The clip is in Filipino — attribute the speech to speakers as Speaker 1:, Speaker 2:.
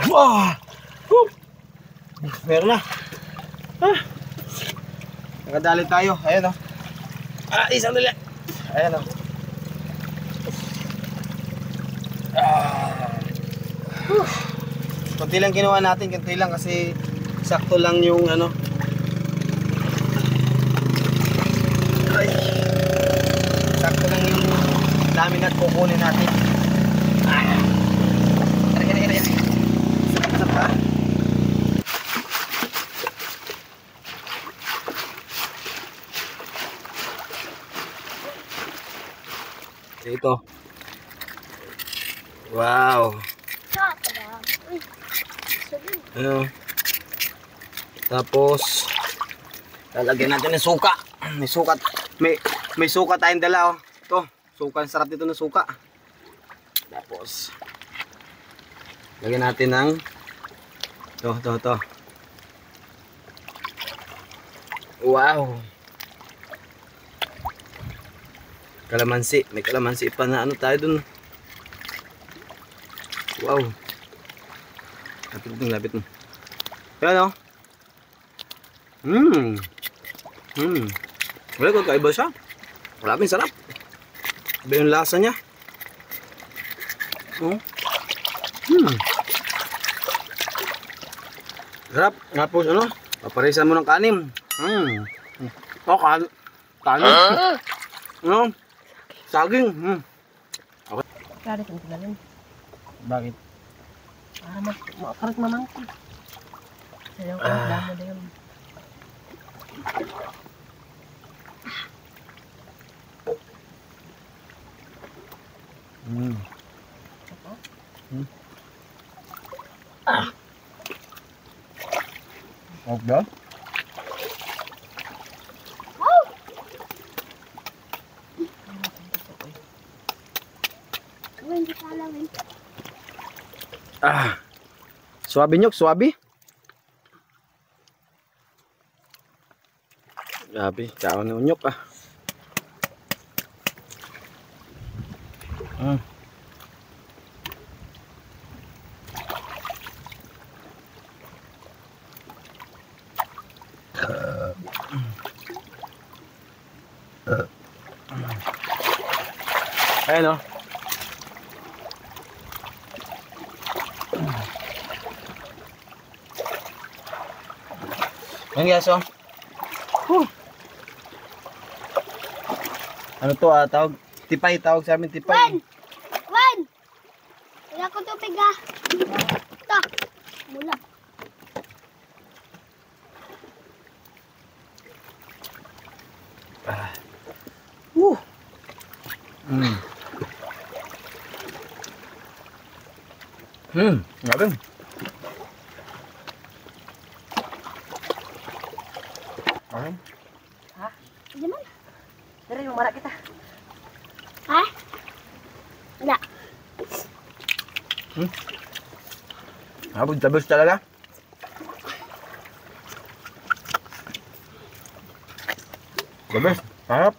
Speaker 1: Wah! Meron na. Nakadali tayo. Ayan o. Isang dali. Ayan o. Kunti lang kinuha natin. Kunti lang kasi sakto lang yung ano. Ay. Sakto lang yung dami na kukunin natin. Sarap ha. Ito. Wow. Ano? Tapos lalagyan natin ng suka. May suka. May suka tayong dala oh. Ito, suka, sarap dito ng suka. Tapos lagyan natin ng to. Wow. Kalamansi, may kalamansi pa na ano tayo dun. Wow. Lapit mo. Ayan o. Wala ko, kaiba siya. Maraming sarap. Iba yung lasa niya. Sarap. Nga po, ano? Paparisan mo ng kanin. Kanin. Ano? Saging.
Speaker 2: Okay. Karit ang tigalan.
Speaker 1: Bakit?
Speaker 2: Karit mamangkin. Ayaw ko, damo na yun.
Speaker 1: Okay. Suwabe nyok, suwabe. Grabe, kaon ng nyok ah. Ayan o. Ayan guys o. Ano to tawag? Tipay, tawag sa amin tipay.
Speaker 3: Wan! Wala ko tubig ah. Ito. Mula.
Speaker 1: Grabe. Okay.
Speaker 2: Ha?
Speaker 3: Hindi man.
Speaker 2: Dari yung marak kita.
Speaker 3: Ha? Wala.
Speaker 1: Tabos talaga. The best. Harap.